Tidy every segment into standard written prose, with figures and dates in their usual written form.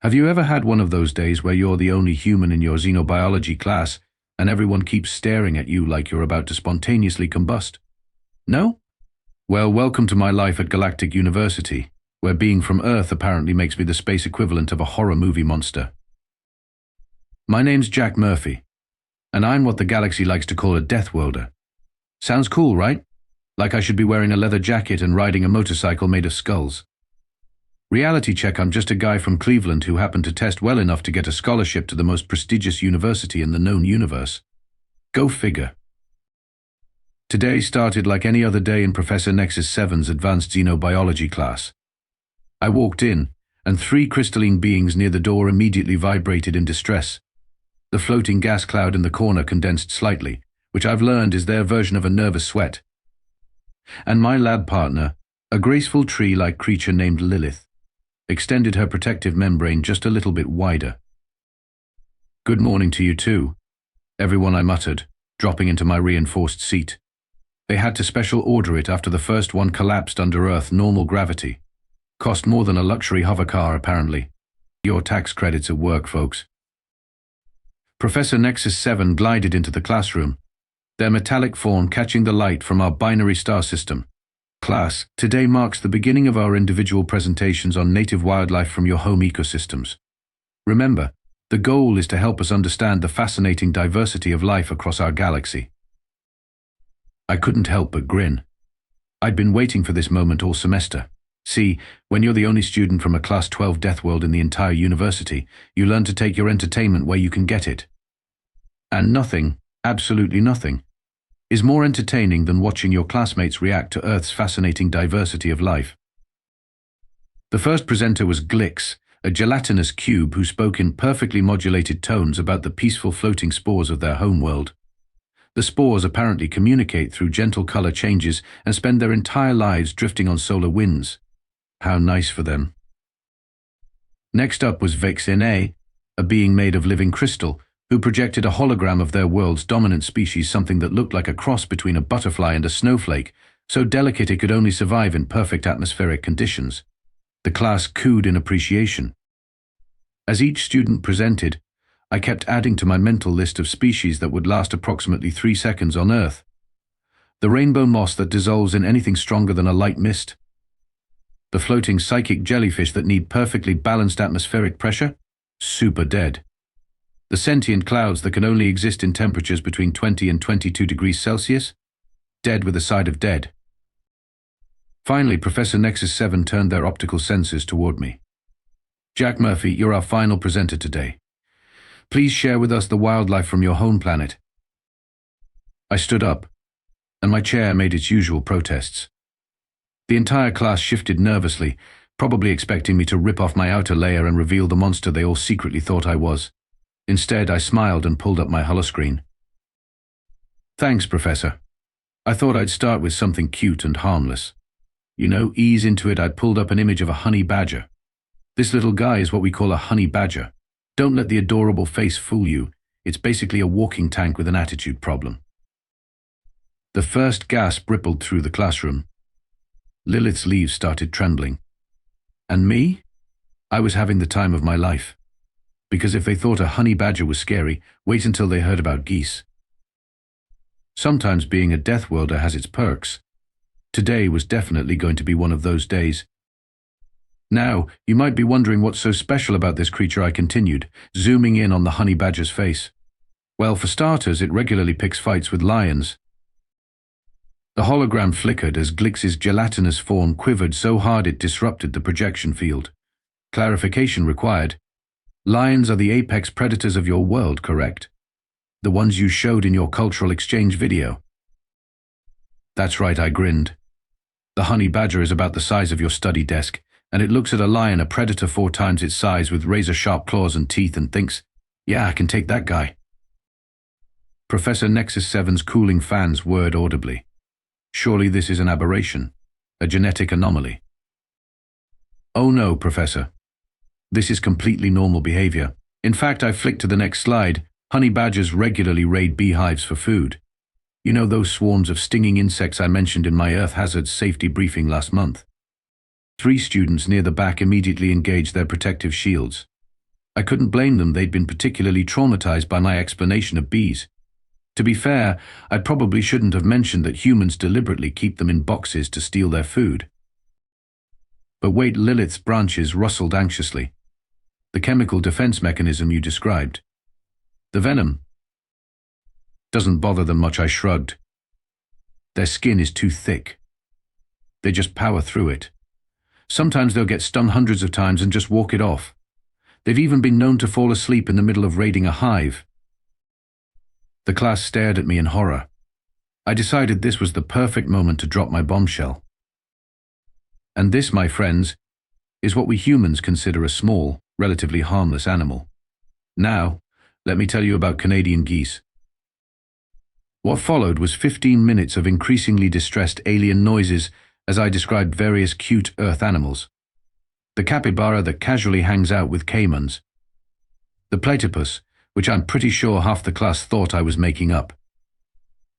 Have you ever had one of those days where you're the only human in your xenobiology class and everyone keeps staring at you like you're about to spontaneously combust? No? Well, welcome to my life at Galactic University, where being from Earth apparently makes me the space equivalent of a horror movie monster. My name's Jack Murphy, and I'm what the galaxy likes to call a Deathworlder. Sounds cool, right? Like I should be wearing a leather jacket and riding a motorcycle made of skulls. Reality check, I'm just a guy from Cleveland who happened to test well enough to get a scholarship to the most prestigious university in the known universe. Go figure. Today started like any other day in Professor Nexus 7's advanced xenobiology class. I walked in, and 3 crystalline beings near the door immediately vibrated in distress. The floating gas cloud in the corner condensed slightly, which I've learned is their version of a nervous sweat. And my lab partner, a graceful tree-like creature named Lilith, extended her protective membrane just a little bit wider. "Good morning to you too, everyone," I muttered, dropping into my reinforced seat. They had to special order it after the first one collapsed under Earth normal gravity. Cost more than a luxury hover car, apparently. Your tax credits at work, folks. Professor Nexus 7 glided into the classroom, their metallic form catching the light from our binary star system. "Class, today marks the beginning of our individual presentations on native wildlife from your home ecosystems. Remember, the goal is to help us understand the fascinating diversity of life across our galaxy." I couldn't help but grin. I'd been waiting for this moment all semester. See, when you're the only student from a Class 12 Deathworld in the entire university, you learn to take your entertainment where you can get it. And nothing, absolutely nothing, is more entertaining than watching your classmates react to Earth's fascinating diversity of life. The first presenter was Glix, a gelatinous cube who spoke in perfectly modulated tones about the peaceful floating spores of their homeworld. The spores apparently communicate through gentle color changes and spend their entire lives drifting on solar winds. How nice for them. Next up was Vexene, a being made of living crystal, who projected a hologram of their world's dominant species, something that looked like a cross between a butterfly and a snowflake, so delicate it could only survive in perfect atmospheric conditions. The class cooed in appreciation. As each student presented, I kept adding to my mental list of species that would last approximately 3 seconds on Earth. The rainbow moss that dissolves in anything stronger than a light mist. The floating psychic jellyfish that need perfectly balanced atmospheric pressure? Super dead. The sentient clouds that can only exist in temperatures between 20 and 22 degrees Celsius? Dead with a side of dead. Finally, Professor Nexus 7 turned their optical sensors toward me. "Jack Murphy, you're our final presenter today. Please share with us the wildlife from your home planet." I stood up, and my chair made its usual protests. The entire class shifted nervously, probably expecting me to rip off my outer layer and reveal the monster they all secretly thought I was. Instead, I smiled and pulled up my holoscreen. "Thanks, Professor. I thought I'd start with something cute and harmless. You know, ease into it." I pulled up an image of a honey badger. This little guy is what we call a honey badger. Don't let the adorable face fool you. It's basically a walking tank with an attitude problem. The first gasp rippled through the classroom. Lilith's leaves started trembling. And me? I was having the time of my life. Because if they thought a honey badger was scary, wait until they heard about geese. Sometimes being a Deathworlder has its perks. Today was definitely going to be one of those days. "Now, you might be wondering what's so special about this creature," I continued, zooming in on the honey badger's face. "Well, for starters, it regularly picks fights with lions." The hologram flickered as Glix's gelatinous form quivered so hard it disrupted the projection field. Clarification required. Lions are the apex predators of your world, correct? The ones you showed in your cultural exchange video. That's right, I grinned. The honey badger is about the size of your study desk, and it looks at a lion, a predator 4 times its size with razor-sharp claws and teeth, and thinks, "Yeah, I can take that guy." Professor Nexus 7's cooling fans whirred audibly. Surely this is an aberration, a genetic anomaly. "Oh no, Professor. This is completely normal behavior. In fact, I flicked to the next slide. Honey badgers regularly raid beehives for food. You know those swarms of stinging insects I mentioned in my Earth hazards safety briefing last month? 3 students near the back immediately engaged their protective shields. I couldn't blame them, they'd been particularly traumatized by my explanation of bees. To be fair, I probably shouldn't have mentioned that humans deliberately keep them in boxes to steal their food. But wait, Lilith's branches rustled anxiously. The chemical defense mechanism you described. The venom. Doesn't bother them much, I shrugged. Their skin is too thick. They just power through it. Sometimes they'll get stung hundreds of times and just walk it off. They've even been known to fall asleep in the middle of raiding a hive. The class stared at me in horror. I decided this was the perfect moment to drop my bombshell. And this, my friends, is what we humans consider a small, relatively harmless animal. Now, let me tell you about Canadian geese. What followed was 15 minutes of increasingly distressed alien noises as I described various cute earth animals. The capybara that casually hangs out with caimans. The platypus, which I'm pretty sure half the class thought I was making up.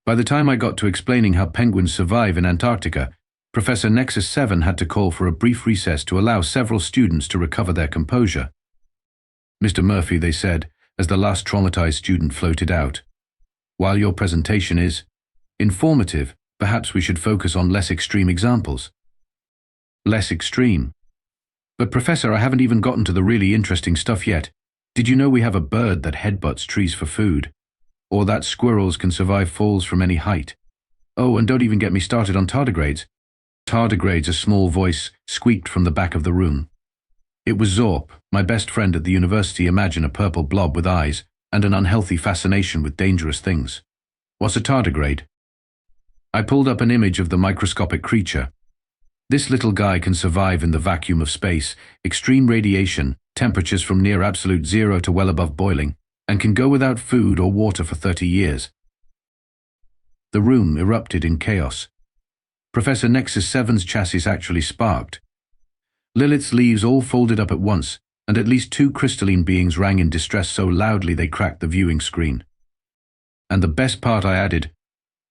By the time I got to explaining how penguins survive in Antarctica, Professor Nexus 7 had to call for a brief recess to allow several students to recover their composure. Mr. Murphy, they said, as the last traumatized student floated out, while your presentation is informative, perhaps we should focus on less extreme examples. Less extreme? But Professor, I haven't even gotten to the really interesting stuff yet. Did you know we have a bird that headbutts trees for food? Or that squirrels can survive falls from any height? Oh, and don't even get me started on tardigrades. Tardigrades, a small voice squeaked from the back of the room. It was Zorp, my best friend at the university. Imagine a purple blob with eyes and an unhealthy fascination with dangerous things. What's a tardigrade? I pulled up an image of the microscopic creature. This little guy can survive in the vacuum of space, extreme radiation, temperatures from near absolute zero to well above boiling, and can go without food or water for 30 years. The room erupted in chaos. Professor Nexus 7's chassis actually sparked. Lilith's leaves all folded up at once, and at least 2 crystalline beings rang in distress so loudly they cracked the viewing screen. And the best part, I added,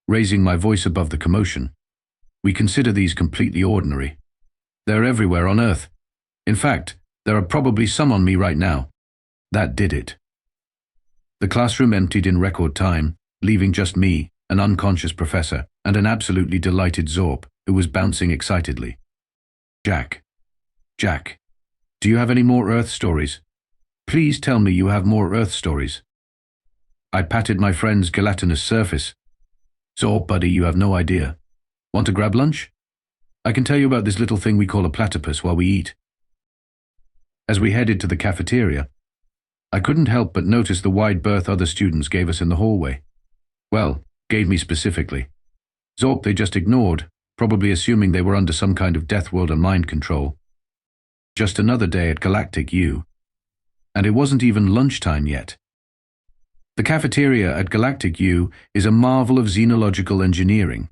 raising my voice above the commotion, we consider these completely ordinary. They're everywhere on Earth. In fact, there are probably some on me right now. That did it. The classroom emptied in record time, leaving just me, an unconscious professor, and an absolutely delighted Zorp, who was bouncing excitedly. Jack, do you have any more Earth stories? Please tell me you have more Earth stories. I patted my friend's gelatinous surface. Zorp, buddy, you have no idea. Want to grab lunch? I can tell you about this little thing we call a platypus while we eat. As we headed to the cafeteria, I couldn't help but notice the wide berth other students gave us in the hallway. Well, gave me specifically. Zorp they just ignored, probably assuming they were under some kind of Deathworld and mind control. Just another day at Galactic U. And it wasn't even lunchtime yet. The cafeteria at Galactic U is a marvel of xenological engineering.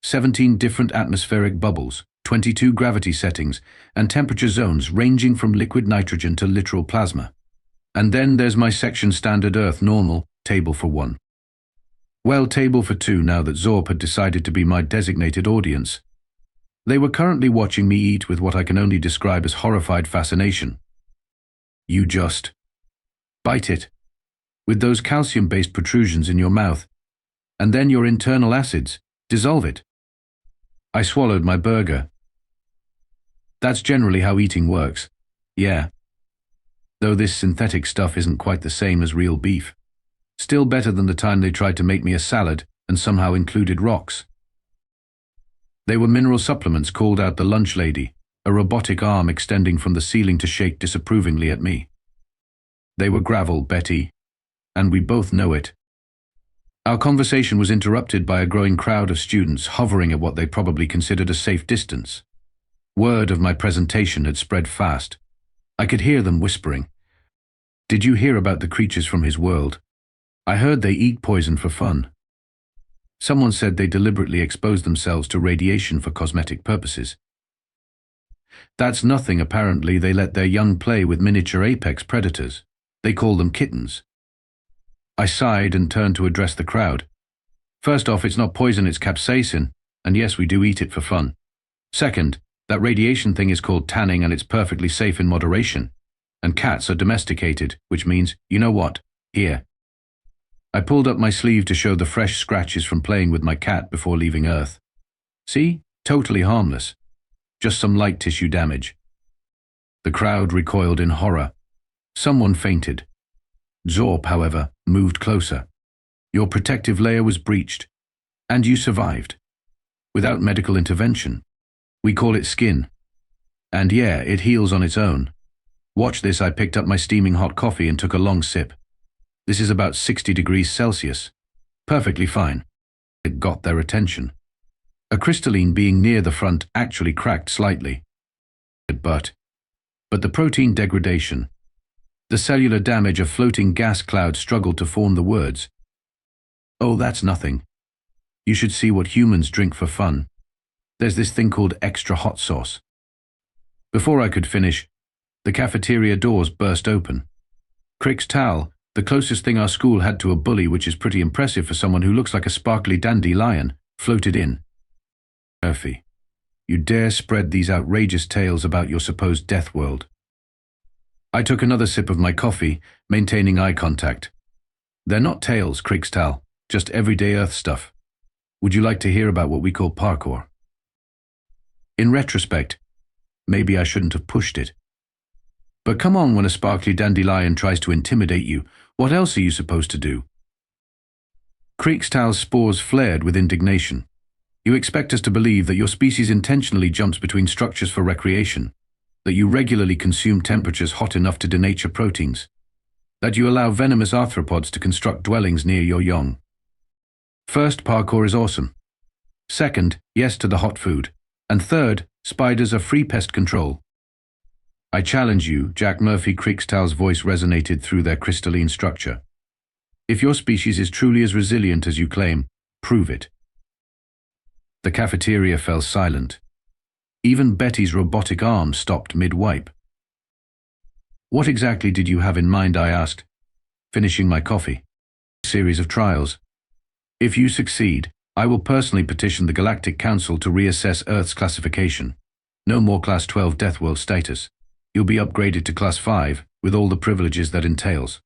17 different atmospheric bubbles, 22 gravity settings, and temperature zones ranging from liquid nitrogen to literal plasma. And then there's my section standard Earth normal, table for 1. Well, table for 2 now that Zorp had decided to be my designated audience. They were currently watching me eat with what I can only describe as horrified fascination. You just bite it, with those calcium-based protrusions in your mouth, and then your internal acids dissolve it. I swallowed my burger. That's generally how eating works. Yeah. Though this synthetic stuff isn't quite the same as real beef. Still better than the time they tried to make me a salad and somehow included rocks. They were mineral supplements, called out the lunch lady, a robotic arm extending from the ceiling to shake disapprovingly at me. They were gravel, Betty, and we both know it. Our conversation was interrupted by a growing crowd of students hovering at what they probably considered a safe distance. Word of my presentation had spread fast. I could hear them whispering. Did you hear about the creatures from his world? I heard they eat poison for fun. Someone said they deliberately expose themselves to radiation for cosmetic purposes. That's nothing, apparently. They let their young play with miniature apex predators. They call them kittens. I sighed and turned to address the crowd. First off, it's not poison, it's capsaicin, and yes, we do eat it for fun. Second, that radiation thing is called tanning and it's perfectly safe in moderation. and cats are domesticated, which means, you know what? Here. I pulled up my sleeve to show the fresh scratches from playing with my cat before leaving Earth. See? Totally harmless. Just some light tissue damage. The crowd recoiled in horror. Someone fainted. Zorp, however, moved closer. Your protective layer was breached, and you survived. Without medical intervention. We call it skin. And yeah, it heals on its own. Watch this. I picked up my steaming hot coffee and took a long sip. This is about 60 degrees Celsius. Perfectly fine. It got their attention. A crystalline being near the front actually cracked slightly. But the protein degradation, the cellular damage, a floating gas cloud struggled to form the words. Oh, that's nothing. You should see what humans drink for fun. There's this thing called extra hot sauce. Before I could finish, the cafeteria doors burst open. Crick's towel, the closest thing our school had to a bully, which is pretty impressive for someone who looks like a sparkly dandelion, floated in. Murphy, you dare spread these outrageous tales about your supposed death world. I took another sip of my coffee, maintaining eye contact. They're not tales, Crick's towel, just everyday Earth stuff. Would you like to hear about what we call parkour? In retrospect, maybe I shouldn't have pushed it. But come on, when a sparkly dandelion tries to intimidate you, what else are you supposed to do? Crick's towel's spores flared with indignation. You expect us to believe that your species intentionally jumps between structures for recreation, that you regularly consume temperatures hot enough to denature proteins, that you allow venomous arthropods to construct dwellings near your young. First, parkour is awesome. Second, yes to the hot food. And third, spiders are free pest control. I challenge you, Jack Murphy. Crick's towel's voice resonated through their crystalline structure. If your species is truly as resilient as you claim, prove it. The cafeteria fell silent. Even Betty's robotic arm stopped mid-wipe. What exactly did you have in mind? I asked, finishing my coffee. A series of trials. If you succeed, I will personally petition the Galactic Council to reassess Earth's classification. No more Class 12 Deathworld status. You'll be upgraded to Class 5, with all the privileges that entails.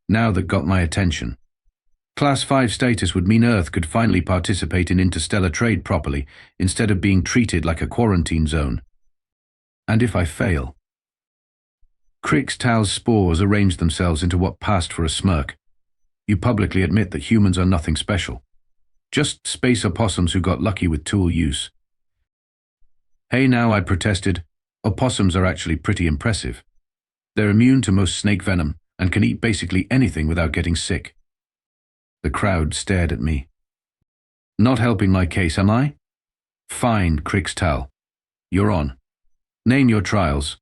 Now that got my attention. Class 5 status would mean Earth could finally participate in interstellar trade properly, instead of being treated like a quarantine zone. And if I fail? Crick's towel's spores arranged themselves into what passed for a smirk. You publicly admit that humans are nothing special. Just space opossums who got lucky with tool use. Hey now, I protested. Opossums are actually pretty impressive. They're immune to most snake venom and can eat basically anything without getting sick. The crowd stared at me. Not helping my case, am I? Fine, Crick's towel. You're on. Name your trials.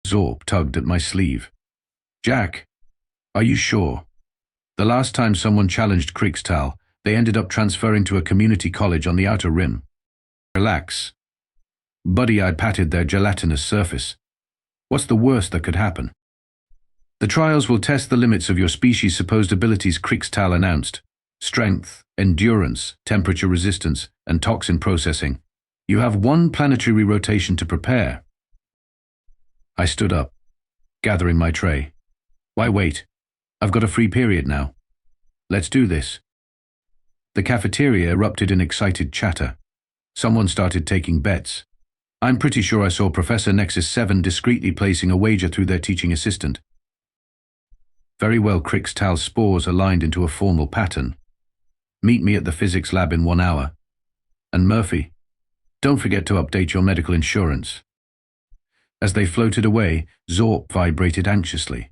Zorp tugged at my sleeve. Jack, are you sure? The last time someone challenged Crick's towel, they ended up transferring to a community college on the outer rim. Relax. Buddy, I patted their gelatinous surface. What's the worst that could happen? The trials will test the limits of your species' supposed abilities, Crick's towel announced. Strength, endurance, temperature resistance, and toxin processing. You have one planetary rotation to prepare. I stood up, gathering my tray. Why wait? I've got a free period now. Let's do this. The cafeteria erupted in excited chatter. Someone started taking bets. I'm pretty sure I saw Professor Nexus 7 discreetly placing a wager through their teaching assistant. Very well, Crick's towel's spores aligned into a formal pattern. Meet me at the physics lab in 1 hour. And Murphy, don't forget to update your medical insurance. As they floated away, Zorp vibrated anxiously.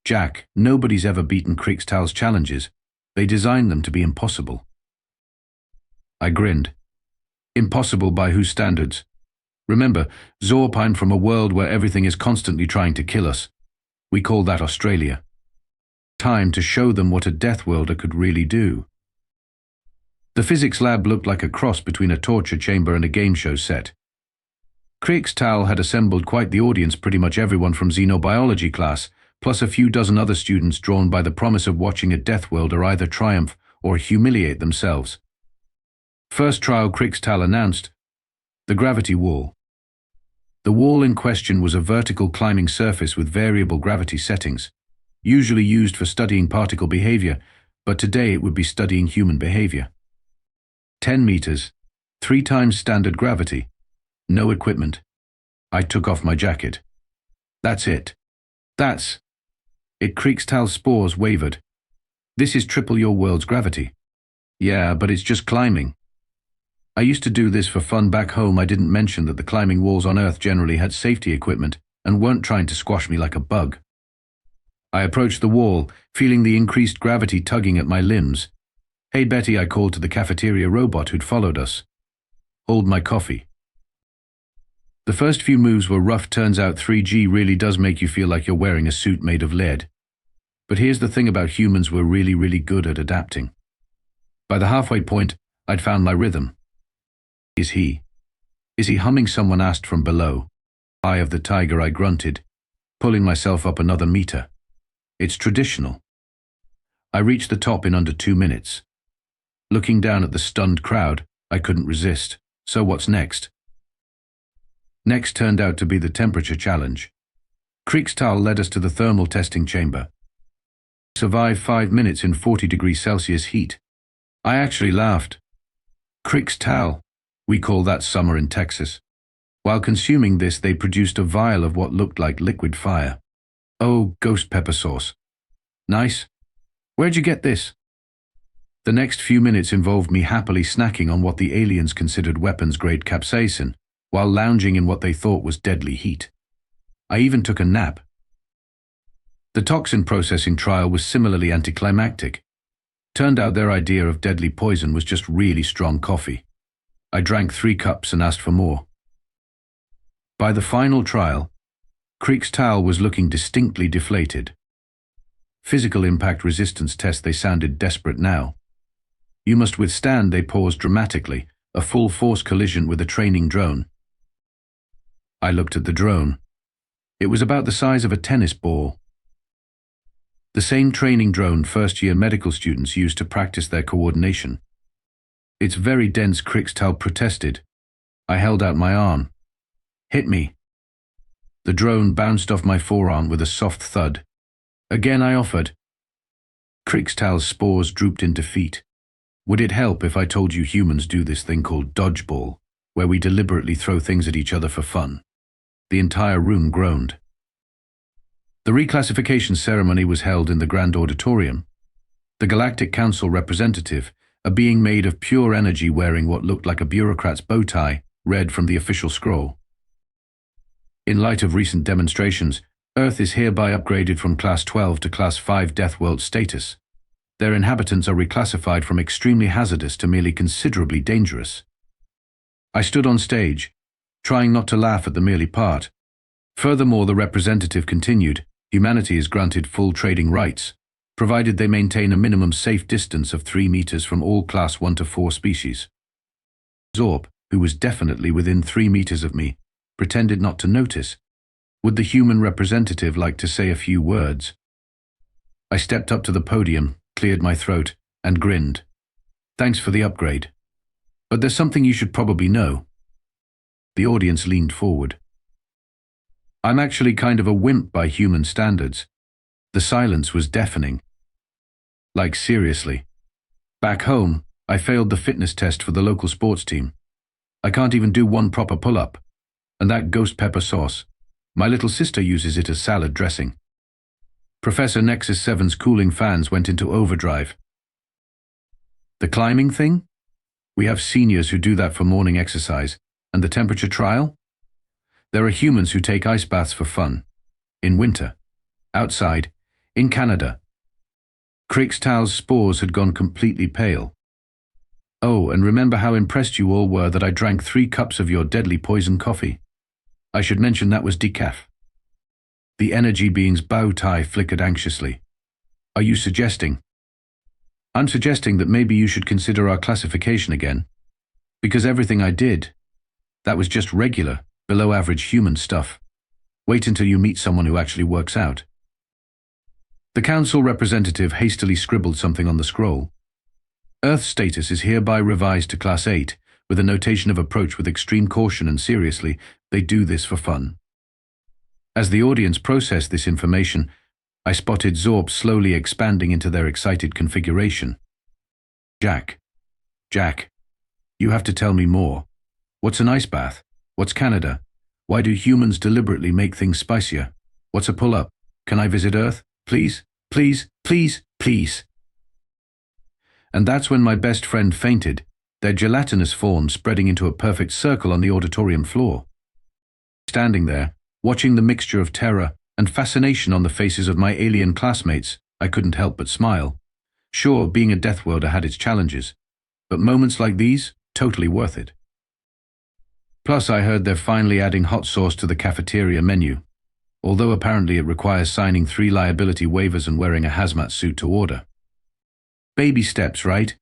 Jack, nobody's ever beaten Crick's towel's challenges. They designed them to be impossible. I grinned. Impossible by whose standards? Remember, Zorp, I'm from a world where everything is constantly trying to kill us. We call that Australia. Time to show them what a Deathworlder could really do. The physics lab looked like a cross between a torture chamber and a game show set. Crick's towel had assembled quite the audience, pretty much everyone from Xenobiology class, plus a few dozen other students drawn by the promise of watching a Deathworlder either triumph or humiliate themselves. First trial, Crick's towel announced, the gravity wall. The wall in question was a vertical climbing surface with variable gravity settings, usually used for studying particle behavior, but today it would be studying human behavior. 10 meters, 3 times standard gravity, no equipment. I took off my jacket. That's it. It Kriegsthal's spores wavered. This is triple your world's gravity. Yeah, but it's just climbing. I used to do this for fun back home. I didn't mention that the climbing walls on Earth generally had safety equipment and weren't trying to squash me like a bug. I approached the wall, feeling the increased gravity tugging at my limbs. "Hey Betty," I called to the cafeteria robot who'd followed us. "Hold my coffee." The first few moves were rough. Turns out 3G really does make you feel like you're wearing a suit made of lead. But here's the thing about humans: we're really good at adapting. By the halfway point, I'd found my rhythm. Is he humming?" someone asked from below. "Eye of the tiger," I grunted, pulling myself up another meter. It's traditional. I reached the top in under 2 minutes. Looking down at the stunned crowd, I couldn't resist. So what's next? Next turned out to be the temperature challenge. Kriegstahl led us to the thermal testing chamber. Survived 5 minutes in 40 degrees Celsius heat. I actually laughed. Kriegstahl, we call that summer in Texas. While consuming this, they produced a vial of what looked like liquid fire. Oh, ghost pepper sauce. Nice. Where'd you get this? The next few minutes involved me happily snacking on what the aliens considered weapons-grade capsaicin, while lounging in what they thought was deadly heat. I even took a nap. The toxin processing trial was similarly anticlimactic. Turned out their idea of deadly poison was just really strong coffee. I drank 3 cups and asked for more. By the final trial, Kriegstahl was looking distinctly deflated. Physical impact resistance test, they sounded desperate now. You must withstand, they paused dramatically, a full-force collision with a training drone. I looked at the drone. It was about the size of a tennis ball. The same training drone first-year medical students use to practice their coordination. "It's very dense," Kriegstahl protested. I held out my arm. "Hit me." The drone bounced off my forearm with a soft thud. Again I offered. Kriegstahl's spores drooped into feet. Would it help if I told you humans do this thing called dodgeball, where we deliberately throw things at each other for fun? The entire room groaned. The reclassification ceremony was held in the Grand Auditorium. The Galactic Council representative, a being made of pure energy wearing what looked like a bureaucrat's bow tie, read from the official scroll. "In light of recent demonstrations, Earth is hereby upgraded from Class 12 to Class 5 Deathworld status. Their inhabitants are reclassified from extremely hazardous to merely considerably dangerous." I stood on stage, trying not to laugh at the merely part. Furthermore, the representative continued, "Humanity is granted full trading rights, provided they maintain a minimum safe distance of 3 meters from all Class 1 to 4 species." Zorp, who was definitely within 3 meters of me, pretended not to notice. Would the human representative like to say a few words? I stepped up to the podium, cleared my throat, and grinned. "Thanks for the upgrade. But there's something you should probably know." The audience leaned forward. "I'm actually kind of a wimp by human standards." The silence was deafening. Like seriously. Back home, I failed the fitness test for the local sports team. I can't even do one proper pull-up. And that ghost pepper sauce, my little sister uses it as salad dressing. Professor Nexus 7's cooling fans went into overdrive. The climbing thing? We have seniors who do that for morning exercise. And the temperature trial? There are humans who take ice baths for fun. In winter. Outside. In Canada. Kriegstahl's spores had gone completely pale. "Oh, and remember how impressed you all were that I drank 3 cups of your deadly poison coffee? I should mention that was decaf." The energy being's bow tie flickered anxiously. "Are you suggesting?" "I'm suggesting that maybe you should consider our classification again. Because everything I did, that was just regular, below-average human stuff. Wait until you meet someone who actually works out." The council representative hastily scribbled something on the scroll. "Earth status is hereby revised to Class 8, with a notation of approach with extreme caution and seriously, they do this for fun. As the audience processed this information, I spotted Zorp slowly expanding into their excited configuration. Jack, you have to tell me more. What's an ice bath? What's Canada? Why do humans deliberately make things spicier? What's a pull-up? Can I visit Earth? Please, please, please, please. And that's when my best friend fainted, their gelatinous form spreading into a perfect circle on the auditorium floor. Standing there, watching the mixture of terror and fascination on the faces of my alien classmates, I couldn't help but smile. Sure, being a Deathworlder had its challenges, but moments like these, totally worth it. Plus, I heard they're finally adding hot sauce to the cafeteria menu, although apparently it requires signing 3 liability waivers and wearing a hazmat suit to order. Baby steps, right?